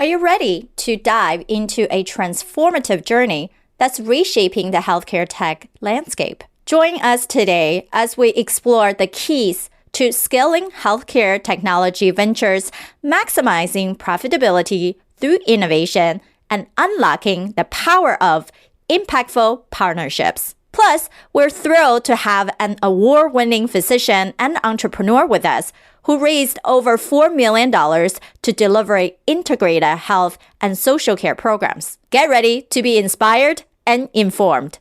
Are you ready to dive into a transformative journey that's reshaping the healthcare tech landscape? Join us today as we explore the keys to scaling healthcare technology ventures, maximizing profitability through innovation, and unlocking the power of impactful partnerships. Plus, we're thrilled to have an award-winning physician and entrepreneur with us who raised over $4 million to deliver integrated health and social care programs. Get ready to be inspired and informed.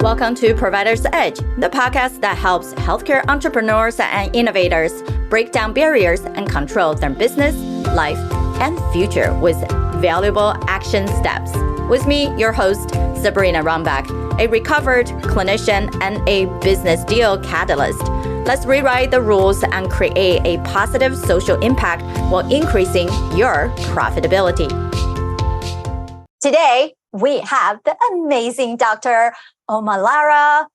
Welcome to Provider's Edge, the podcast that helps healthcare entrepreneurs and innovators break down barriers and control their business, life, and future with valuable action steps. With me, your host, Sabrina Rombach, a recovered clinician and a business deal catalyst. Let's rewrite the rules and create a positive social impact while increasing your profitability. Today, we have the amazing Dr. Omolara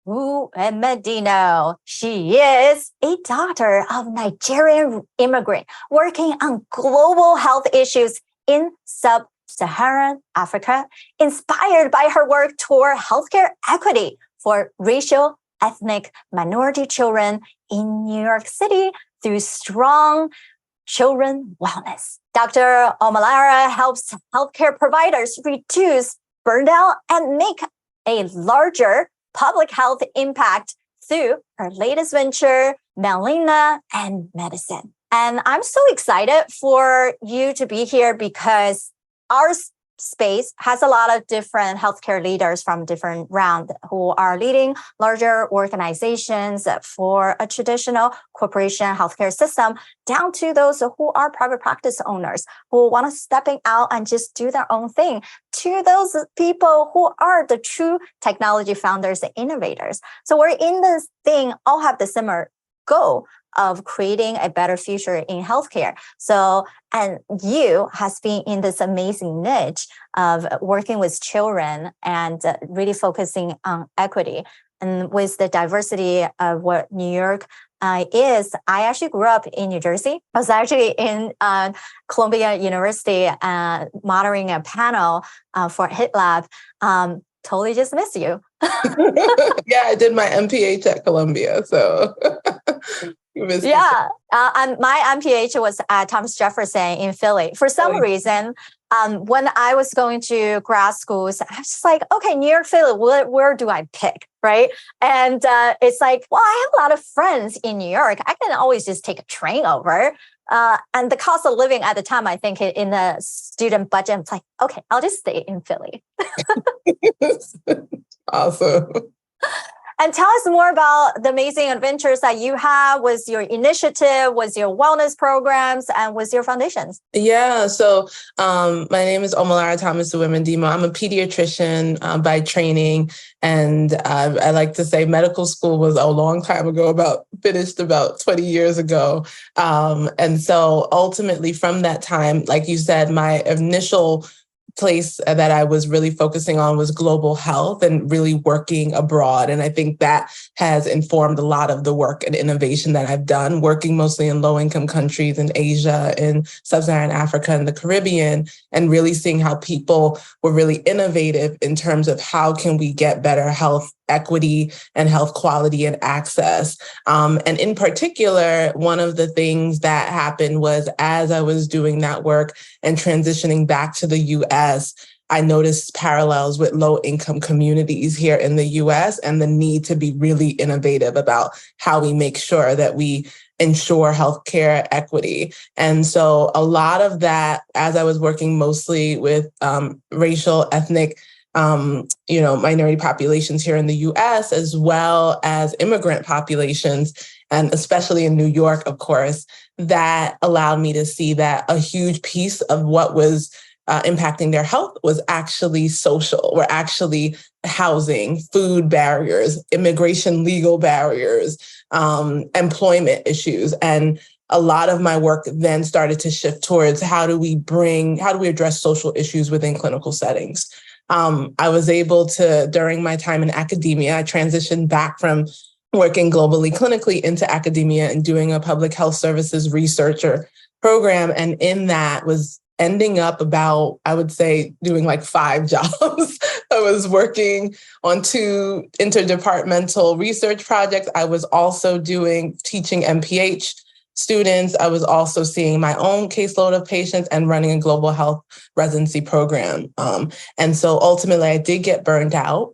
Uwemedimo. She is a daughter of Nigerian immigrant working on global health issues in Sub-Saharan Africa, inspired by her work toward healthcare equity for racial, ethnic, minority children in New York City through strong children wellness. Dr. Omolara helps healthcare providers reduce burnout and make a larger public health impact through her latest venture, Melina and Medicine. And I'm so excited for you to be here because our space has a lot of different healthcare leaders from different rounds who are leading larger organizations for a traditional corporation healthcare system, down to those who are private practice owners who want to stepping out and just do their own thing, to those people who are the true technology founders and innovators. So we're in this thing, all have the similar goal of creating a better future in healthcare. So, and you has been in this amazing niche of working with children and really focusing on equity. And with the diversity of what New York is, I actually grew up in New Jersey. I was actually in Columbia University monitoring a panel for HIT Lab. Totally just miss you. Yeah, I did my MPH at Columbia, so yeah. And my MPH was at Thomas Jefferson in Philly. For some reason, when I was going to grad schools, I was just like, okay, New York, Philly, where do I pick, right? And it's like, well, I have a lot of friends in New York. I can always just take a train over. And the cost of living at the time, I think in the student budget, it's like, okay, I'll just stay in Philly. Awesome. And tell us more about the amazing adventures that you have with your initiative, with your wellness programs, and with your foundations. Yeah, so my name is Omolara Uwemedimo. I'm a pediatrician by training, and I like to say medical school was a long time ago, finished about 20 years ago. And so ultimately from that time, like you said, my initial place that I was really focusing on was global health and really working abroad. And I think that has informed a lot of the work and innovation that I've done, working mostly in low-income countries in Asia, in Sub-Saharan Africa, and the Caribbean, and really seeing how people were really innovative in terms of how can we get better health equity and health quality and access. And in particular, one of the things that happened was as I was doing that work and transitioning back to the US, I noticed parallels with low-income communities here in the US and the need to be really innovative about how we make sure that we ensure healthcare equity. And so a lot of that, as I was working mostly with racial, ethnic, minority populations here in the US, as well as immigrant populations, and especially in New York, of course, that allowed me to see that a huge piece of what was impacting their health was actually social, were actually housing, food barriers, immigration legal barriers, employment issues. And a lot of my work then started to shift towards how do we address social issues within clinical settings. I was able to, during my time in academia, I transitioned back from working globally, clinically into academia and doing a public health services researcher program. And in that was ending up about, I would say, doing like 5 jobs. I was working on 2 interdepartmental research projects. I was also teaching MPH students. I was also seeing my own caseload of patients and running a global health residency program. And so ultimately I did get burned out,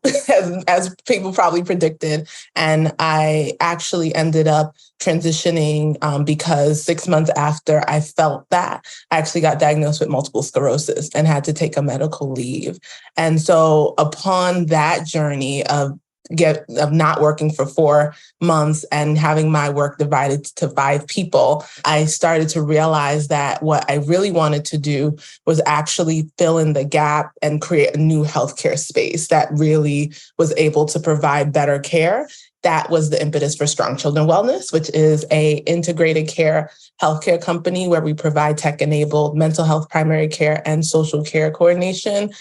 as people probably predicted. And I actually ended up transitioning because 6 months after I felt that, I actually got diagnosed with multiple sclerosis and had to take a medical leave. And so upon that journey of not working for 4 months and having my work divided to 5 people, I started to realize that what I really wanted to do was actually fill in the gap and create a new healthcare space that really was able to provide better care. That was the impetus for Strong Children Wellness, which is an integrated care healthcare company where we provide tech-enabled mental health primary care and social care coordination.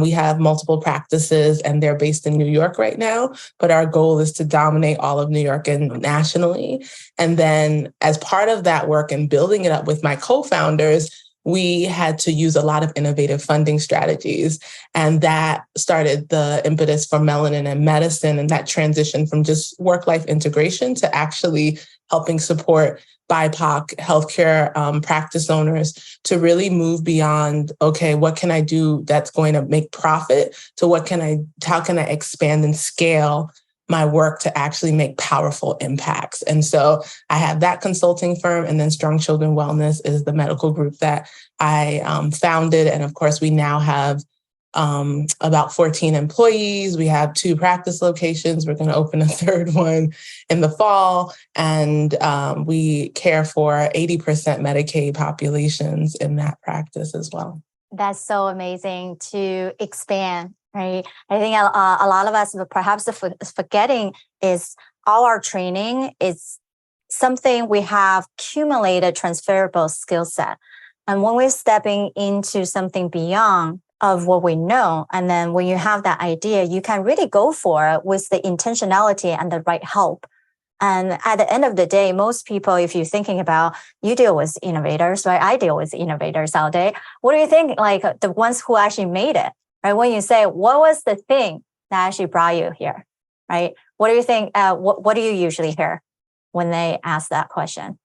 We have multiple practices and they're based in New York right now, but our goal is to dominate all of New York and nationally. And then as part of that work and building it up with my co-founders, we had to use a lot of innovative funding strategies. And that started the impetus for Melanin and Medicine, and that transition from just work-life integration to actually helping support BIPOC healthcare practice owners to really move beyond, okay, what can I do that's going to make profit, to how can I expand and scale my work to actually make powerful impacts. And so I have that consulting firm, and then Strong Children Wellness is the medical group that I founded. And of course, we now have about 14 employees. We have 2 practice locations. We're going to open a 3rd one in the fall. And we care for 80% Medicaid populations in that practice as well. That's so amazing to expand, right? I think a lot of us perhaps forgetting is all our training is something we have accumulated transferable skill set. And when we're stepping into something beyond of what we know, and then when you have that idea, you can really go for it with the intentionality and the right help. And at the end of the day, most people, if you're thinking about, you deal with innovators, right? I deal with innovators all day. What do you think, like the ones who actually made it, right? When you say, what was the thing that actually brought you here, right? What do you think, what do you usually hear when they ask that question?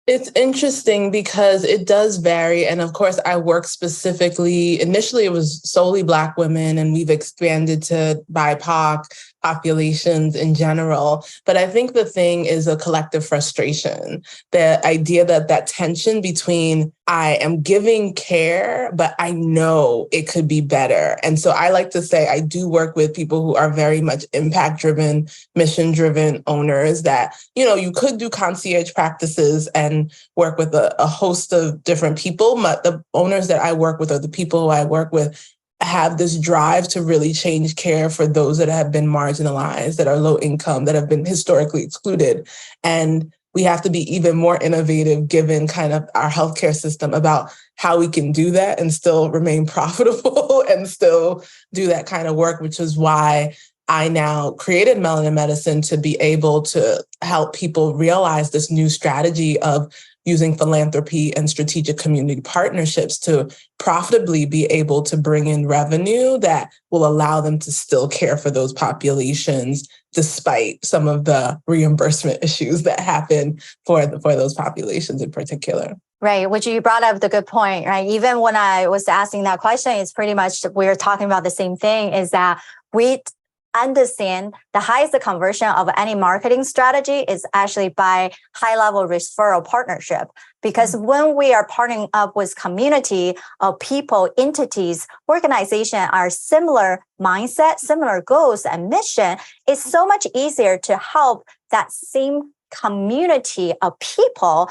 It's interesting because it does vary. And of course, I work specifically, initially it was solely Black women, and we've expanded to BIPOC populations in general. But I think the thing is a collective frustration. The idea that tension between I am giving care, but I know it could be better. And so I like to say I do work with people who are very much impact-driven, mission-driven owners that, you could do concierge practices and work with a host of different people. But the owners that I work with, or the people who I work with, have this drive to really change care for those that have been marginalized, that are low income, that have been historically excluded. And we have to be even more innovative given kind of our healthcare system about how we can do that and still remain profitable and still do that kind of work, which is why I now created Melanin Medicine to be able to help people realize this new strategy of using philanthropy and strategic community partnerships to profitably be able to bring in revenue that will allow them to still care for those populations, despite some of the reimbursement issues that happen for those populations in particular. Right, which you brought up the good point, right? Even when I was asking that question, it's pretty much we're talking about the same thing, is that we understand the highest conversion of any marketing strategy is actually by high-level referral partnership. Because when we are partnering up with community of people, entities, organization are similar mindset, similar goals and mission, it's so much easier to help that same community of people.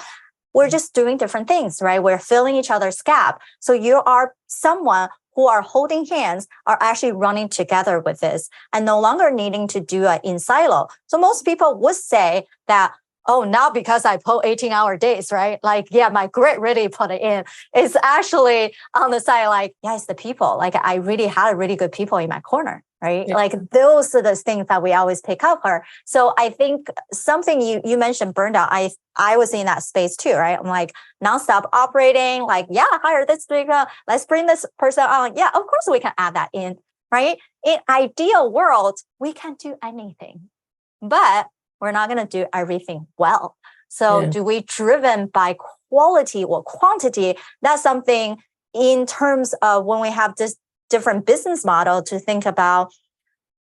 We're just doing different things, right? We're filling each other's gap. So you are someone who are holding hands, are actually running together with this and no longer needing to do it in silo. So most people would say that, oh, not because I put 18-hour days, right? Like, yeah, my grit really put it in. It's actually on the side, like, yeah, it's the people. Like, I really had really good people in my corner. right? Yeah. Like those are the things that we always pick up her. So I think something you mentioned burnout. I was in that space too, right? I'm like nonstop operating, like, yeah, hire this speaker, let's bring this person on. Yeah, of course we can add that in, right? In ideal world, we can do anything, but we're not going to do everything well. So do we driven by quality or quantity? That's something in terms of when we have this different business model to think about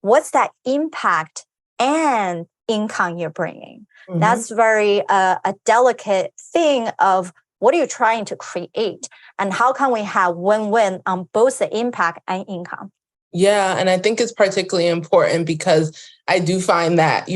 what's that impact and income you're bringing. Mm-hmm. That's very a delicate thing of what are you trying to create and how can we have win-win on both the impact and income? Yeah, and I think it's particularly important because I do find that,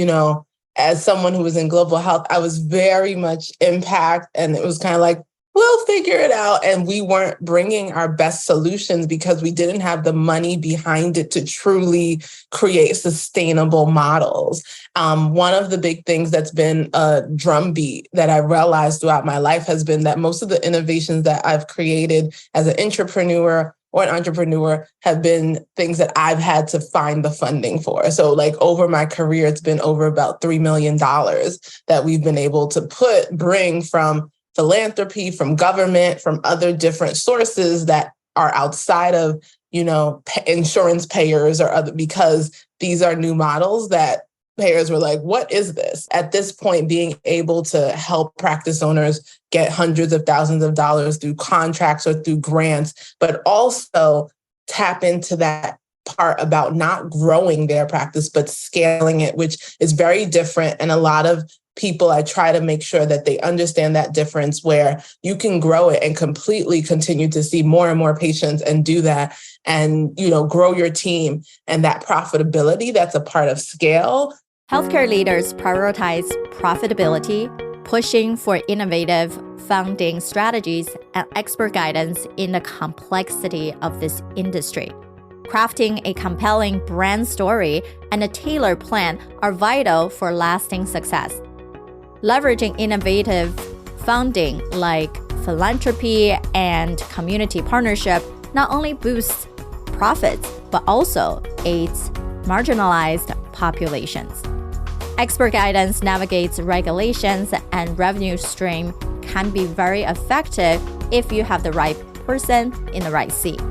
as someone who was in global health, I was very much impact, and it was kind of like, we'll figure it out. And we weren't bringing our best solutions because we didn't have the money behind it to truly create sustainable models. One of the big things that's been a drumbeat that I realized throughout my life has been that most of the innovations that I've created as an intrapreneur or an entrepreneur have been things that I've had to find the funding for. So like over my career, it's been over about $3 million that we've been able to bring from philanthropy, from government, from other different sources that are outside of, insurance payers or other, because these are new models that payers were like, what is this? At this point, being able to help practice owners get hundreds of thousands of dollars through contracts or through grants, but also tap into that part about not growing their practice, but scaling it, which is very different. And a lot of people, I try to make sure that they understand that difference where you can grow it and completely continue to see more and more patients and do that and, grow your team and that profitability that's a part of scale. Healthcare leaders prioritize profitability, pushing for innovative funding strategies and expert guidance in the complexity of this industry. Crafting a compelling brand story and a tailored plan are vital for lasting success. Leveraging innovative funding like philanthropy and community partnership not only boosts profits, but also aids marginalized populations. Expert guidance navigates regulations and revenue stream can be very effective if you have the right person in the right seat.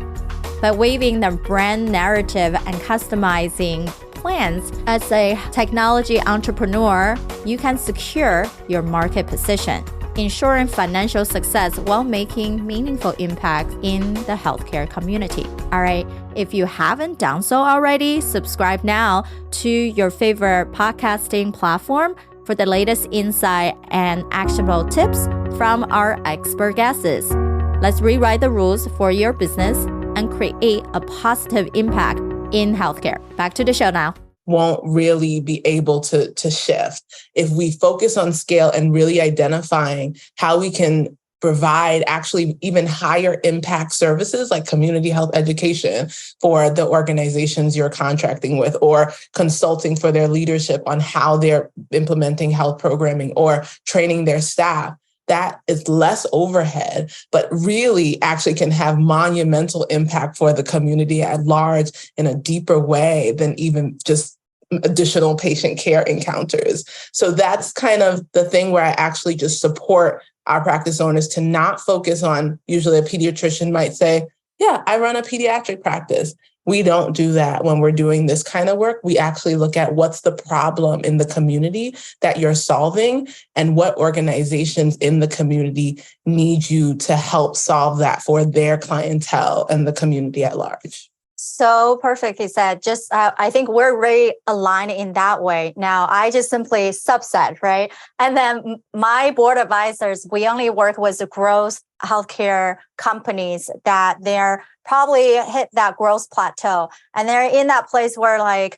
By weaving the brand narrative and customizing plans as a technology entrepreneur, you can secure your market position, ensuring financial success while making meaningful impact in the healthcare community. All right, if you haven't done so already, subscribe now to your favorite podcasting platform for the latest insight and actionable tips from our expert guests. Let's rewrite the rules for your business and create a positive impact in healthcare. Back to the show now. Won't really be able to shift if we focus on scale and really identifying how we can provide actually even higher impact services like community health education for the organizations you're contracting with, or consulting for their leadership on how they're implementing health programming or training their staff. That is less overhead, but really actually can have monumental impact for the community at large in a deeper way than even just additional patient care encounters. So that's kind of the thing where I actually just support our practice owners to not focus on, usually a pediatrician might say, yeah, I run a pediatric practice. We don't do that when we're doing this kind of work. We actually look at what's the problem in the community that you're solving and what organizations in the community need you to help solve that for their clientele and the community at large. So perfectly said. Just, I think we're very aligned in that way. Now, I just simply subset, right? And then my board advisors, we only work with the growth healthcare companies that they're probably hit that growth plateau. And they're in that place where like,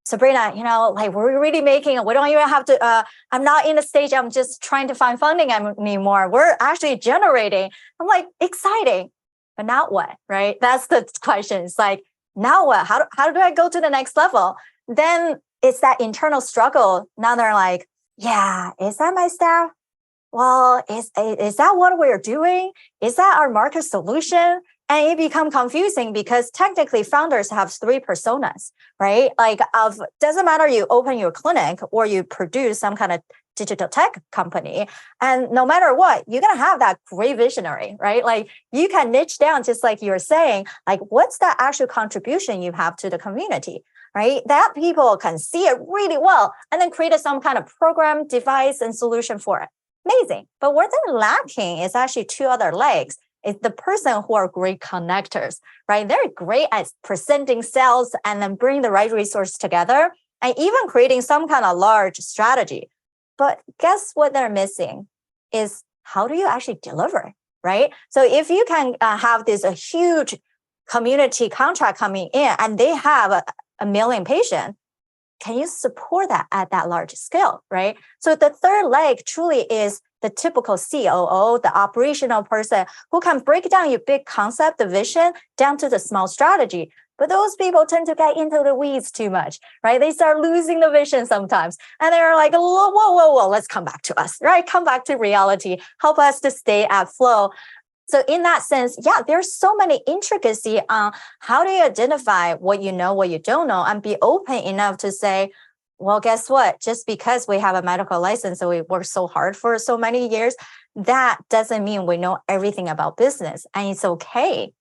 Sabrina, like we're really making, we don't even have to, I'm not in the stage, I'm just trying to find funding anymore. We're actually generating. I'm like, exciting. But now what, right? That's the question. It's like, now what? How do I go to the next level? Then it's that internal struggle. Now they're like, yeah, is that my staff? Well, is that what we're doing? Is that our market solution? And it become confusing because technically founders have three personas, right? Like doesn't matter you open your clinic or you produce some kind of digital tech company. And no matter what, you're going to have that great visionary, right? Like you can niche down, just like you're saying, like what's the actual contribution you have to the community, right? That people can see it really well and then create some kind of program, device, and solution for it. Amazing. But what they're lacking is actually two other legs. It's the person who are great connectors, right? They're great at presenting sales and then bring the right resource together and even creating some kind of large strategy. But guess what they're missing is how do you actually deliver, right? So if you can have this a huge community contract coming in and they have a million patients, can you support that at that large scale, right? So the third leg truly is the typical COO, the operational person who can break down your big concept, the vision, down to the small strategy. But those people tend to get into the weeds too much, right? They start losing the vision sometimes. And they're like, whoa, let's come back to us, right? Come back to reality. Help us to stay at flow. So in that sense, yeah, there's so many intricacy on how do you identify what you know, what you don't know, and be open enough to say, well, guess what? Just because we have a medical license and we work so hard for so many years, that doesn't mean we know everything about business. And it's okay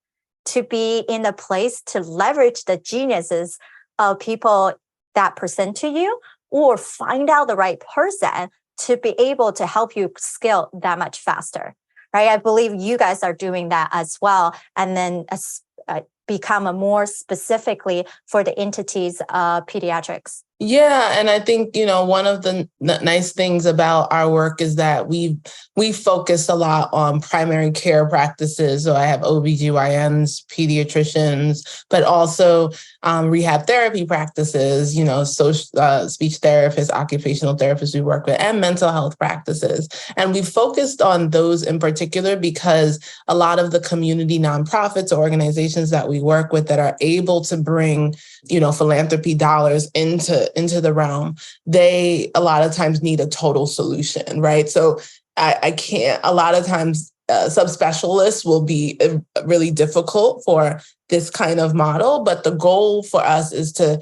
to be in a place to leverage the geniuses of people that present to you or find out the right person to be able to help you scale that much faster. Right? I believe you guys are doing that as well. And then become a more specifically for the entities of pediatrics. Yeah. And I think, one of the nice things about our work is that we focus a lot on primary care practices. So I have OBGYNs, pediatricians, but also rehab therapy practices, speech therapists, occupational therapists we work with, and mental health practices. And we focused on those in particular because a lot of the community nonprofits or organizations that we work with that are able to bring, philanthropy dollars into the realm, they a lot of times need a total solution, right? So I can't, a lot of times subspecialists will be really difficult for this kind of model, but the goal for us is to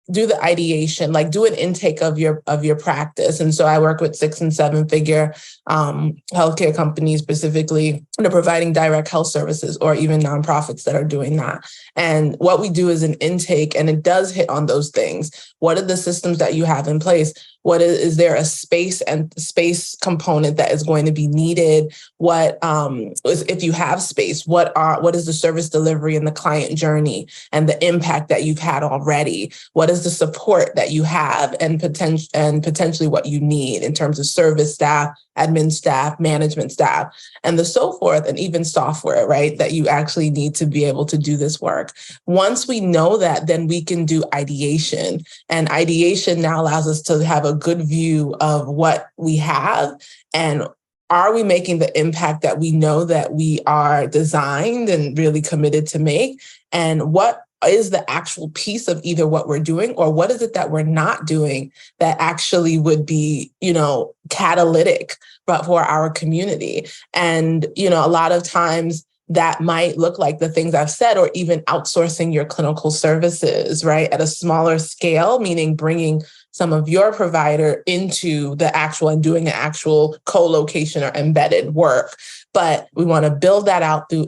do the ideation, like do an intake of your practice. And so I work with 6 and 7 figure healthcare companies specifically, providing direct health services or even nonprofits that are doing that. And what we do is an intake, and it does hit on those things. What are the systems that you have in place? What is there a space component that is going to be needed? What if you have space? What is the service delivery and the client journey and the impact that you've had already? What is the support that you have and potentially what you need in terms of service staff, admin staff, management staff, and the so forth, and even software, right, that you actually need to be able to do this work. Once we know that, then we can do ideation. And ideation now allows us to have a good view of what we have and are we making the impact that we know that we are designed and really committed to make? And what is the actual piece of either what we're doing or what is it that we're not doing that actually would be, catalytic but for our community? And, a lot of times that might look like the things I've said, or even outsourcing your clinical services, right, at a smaller scale, meaning bringing some of your provider into the actual and doing an actual co-location or embedded work. But we want to build that out through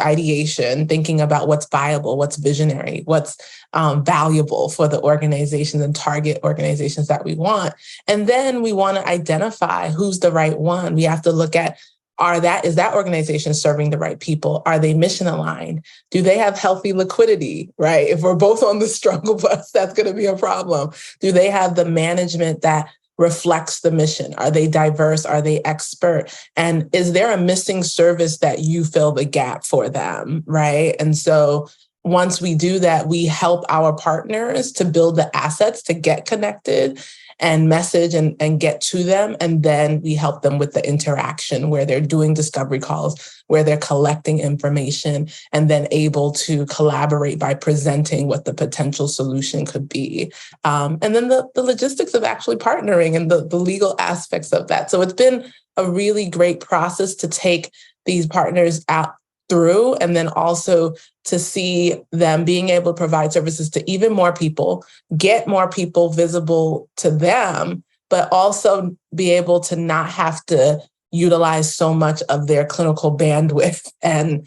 ideation, thinking about what's viable, what's visionary, what's valuable for the organizations and target organizations that we want. And then we want to identify who's the right one. We have to look at is that organization serving the right people? Are they mission aligned? Do they have healthy liquidity, right? If we're both on the struggle bus, that's going to be a problem. Do they have the management that reflects the mission? Are they diverse? Are they expert? And is there a missing service that you fill the gap for them, right? And so once we do that, we help our partners to build the assets to get connected and message and get to them. And then we help them with the interaction where they're doing discovery calls, where they're collecting information and then able to collaborate by presenting what the potential solution could be. And then the logistics of actually partnering and the legal aspects of that. So it's been a really great process to take these partners out through, and then also to see them being able to provide services to even more people, get more people visible to them, but also be able to not have to utilize so much of their clinical bandwidth and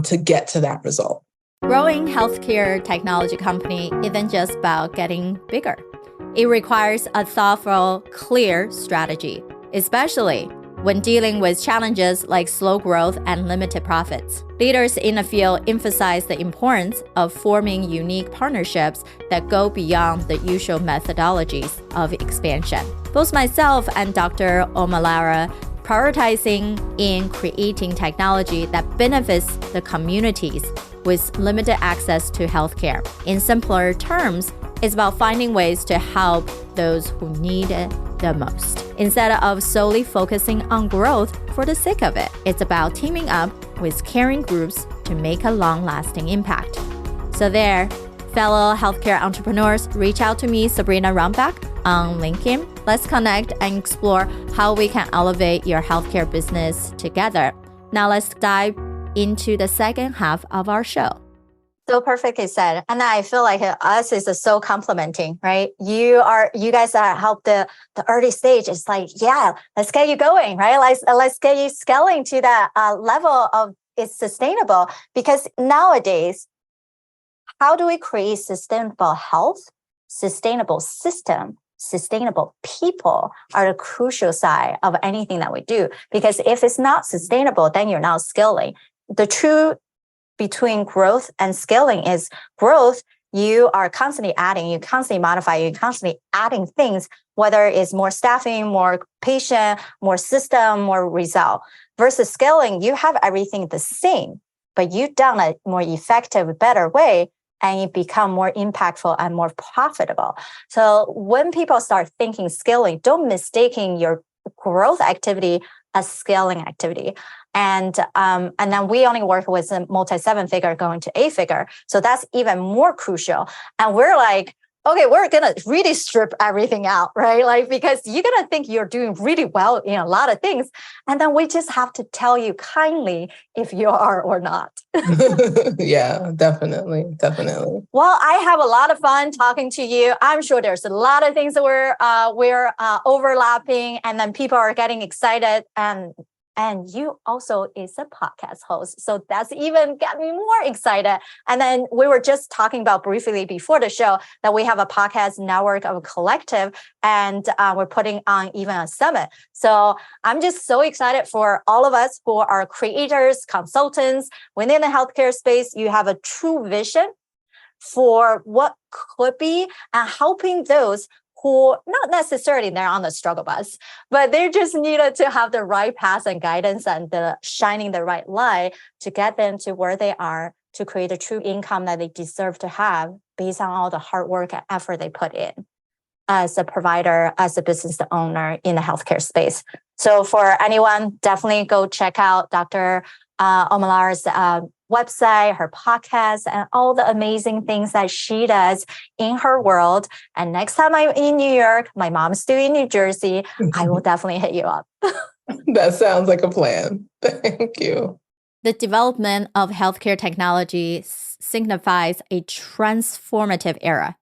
to get to that result. Growing healthcare technology company isn't just about getting bigger. It requires a thoughtful, clear strategy, especially when dealing with challenges like slow growth and limited profits. Leaders in the field emphasize the importance of forming unique partnerships that go beyond the usual methodologies of expansion. Both myself and Dr. Omolara prioritizing in creating technology that benefits the communities with limited access to healthcare. In simpler terms, it's about finding ways to help those who need it the most. Instead of solely focusing on growth for the sake of it, it's about teaming up with caring groups to make a long-lasting impact. So there, fellow healthcare entrepreneurs, reach out to me, Sabrina Rumbach, on LinkedIn. Let's connect and explore how we can elevate your healthcare business together. Now let's dive into the second half of our show. So perfectly said. And I feel like us is so complementing, right? You guys that help the early stage. It's like, yeah, let's get you going, right? Let's get you scaling to that level of it's sustainable. Because nowadays, how do we create sustainable health, sustainable system, sustainable people are the crucial side of anything that we do. Because if it's not sustainable, then you're not scaling. The true between growth and scaling is growth. You are constantly adding, you constantly modify, you constantly adding things, whether it's more staffing, more patient, more system, more result. Versus scaling, you have everything the same, but you've done a more effective, better way, and you become more impactful and more profitable. So when people start thinking scaling, don't mistaking your growth activity as scaling activity. And then we only work with a multi-seven figure going to 8-figure. So that's even more crucial. And we're like, okay, we're going to really strip everything out, right? Like, because you're going to think you're doing really well in a lot of things. And then we just have to tell you kindly if you are or not. Yeah, definitely. Well, I have a lot of fun talking to you. I'm sure there's a lot of things that we're overlapping, and then people are getting excited. And you also is a podcast host. So that's even got me more excited. And then we were just talking about briefly before the show that we have a podcast network of a collective, and we're putting on even a summit. So I'm just so excited for all of us who are creators, consultants within the healthcare space. You have a true vision for what could be and helping those who not necessarily they're on the struggle bus, but they just needed to have the right path and guidance and the shining the right light to get them to where they are to create a true income that they deserve to have based on all the hard work and effort they put in as a provider, as a business owner in the healthcare space. So for anyone, definitely go check out Dr. Omolara's website, her podcast, and all the amazing things that she does in her world. And next time I'm in New York, my mom's still in New Jersey, I will definitely hit you up. That sounds like a plan. Thank you. The development of healthcare technology signifies a transformative era,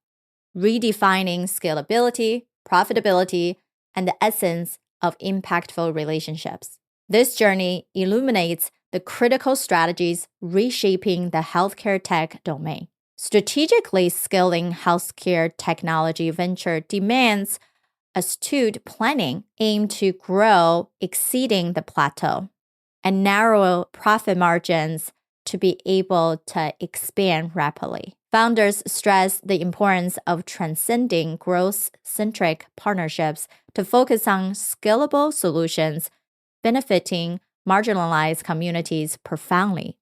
redefining scalability, profitability, and the essence of impactful relationships. This journey illuminates the critical strategies reshaping the healthcare tech domain. Strategically scaling healthcare technology venture demands astute planning aimed to grow exceeding the plateau and narrow profit margins to be able to expand rapidly. Founders stress the importance of transcending growth-centric partnerships to focus on scalable solutions benefiting marginalized communities profoundly.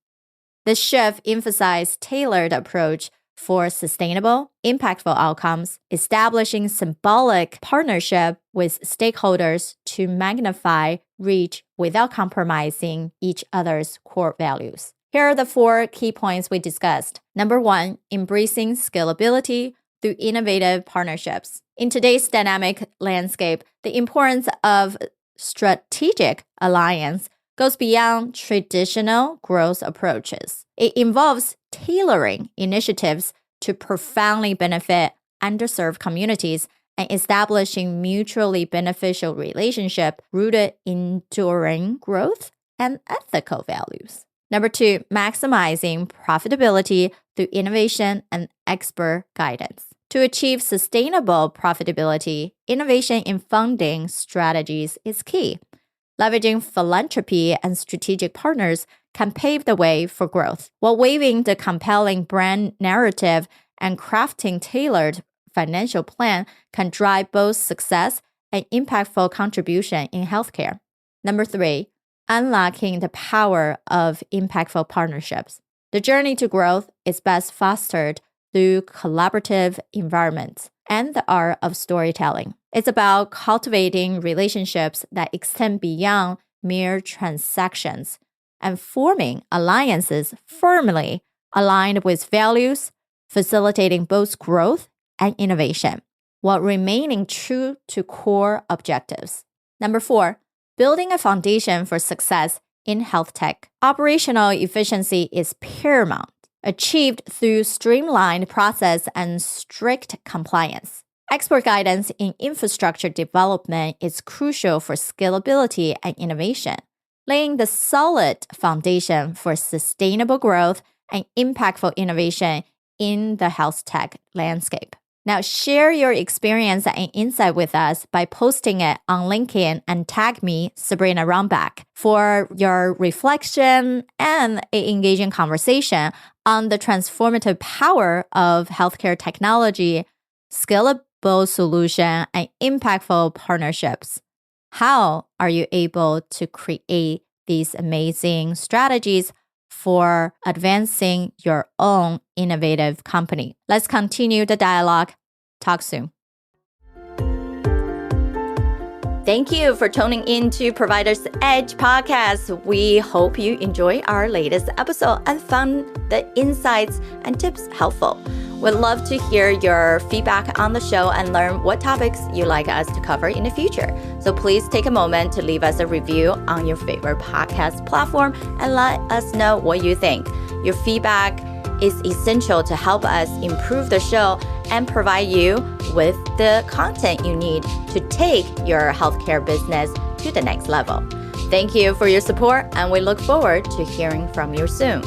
This shift emphasized tailored approach for sustainable, impactful outcomes, establishing symbolic partnership with stakeholders to magnify reach without compromising each other's core values. Here are the 4 key points we discussed. Number 1, embracing scalability through innovative partnerships. In today's dynamic landscape, the importance of strategic alliance goes beyond traditional growth approaches. It involves tailoring initiatives to profoundly benefit underserved communities and establishing mutually beneficial relationships rooted in enduring growth and ethical values. Number 2, maximizing profitability through innovation and expert guidance. To achieve sustainable profitability, innovation in funding strategies is key. Leveraging philanthropy and strategic partners can pave the way for growth, while weaving the compelling brand narrative and crafting tailored financial plan can drive both success and impactful contribution in healthcare. Number 3, unlocking the power of impactful partnerships. The journey to growth is best fostered through collaborative environments and the art of storytelling. It's about cultivating relationships that extend beyond mere transactions and forming alliances firmly aligned with values, facilitating both growth and innovation, while remaining true to core objectives. Number 4, building a foundation for success in health tech. Operational efficiency is paramount, achieved through streamlined process and strict compliance. Expert guidance in infrastructure development is crucial for scalability and innovation, laying the solid foundation for sustainable growth and impactful innovation in the health tech landscape. Now, share your experience and insight with us by posting it on LinkedIn and tag me, Sabrina Rombach, for your reflection and an engaging conversation on the transformative power of healthcare technology, scalable solution, and impactful partnerships. How are you able to create these amazing strategies for advancing your own innovative company? Let's continue the dialogue. Talk soon. Thank you for tuning in to Provider's Edge podcast. We hope you enjoy our latest episode and found the insights and tips helpful. We'd love to hear your feedback on the show and learn what topics you'd like us to cover in the future. So please take a moment to leave us a review on your favorite podcast platform and let us know what you think. Your feedback is essential to help us improve the show and provide you with the content you need to take your healthcare business to the next level. Thank you for your support, and we look forward to hearing from you soon.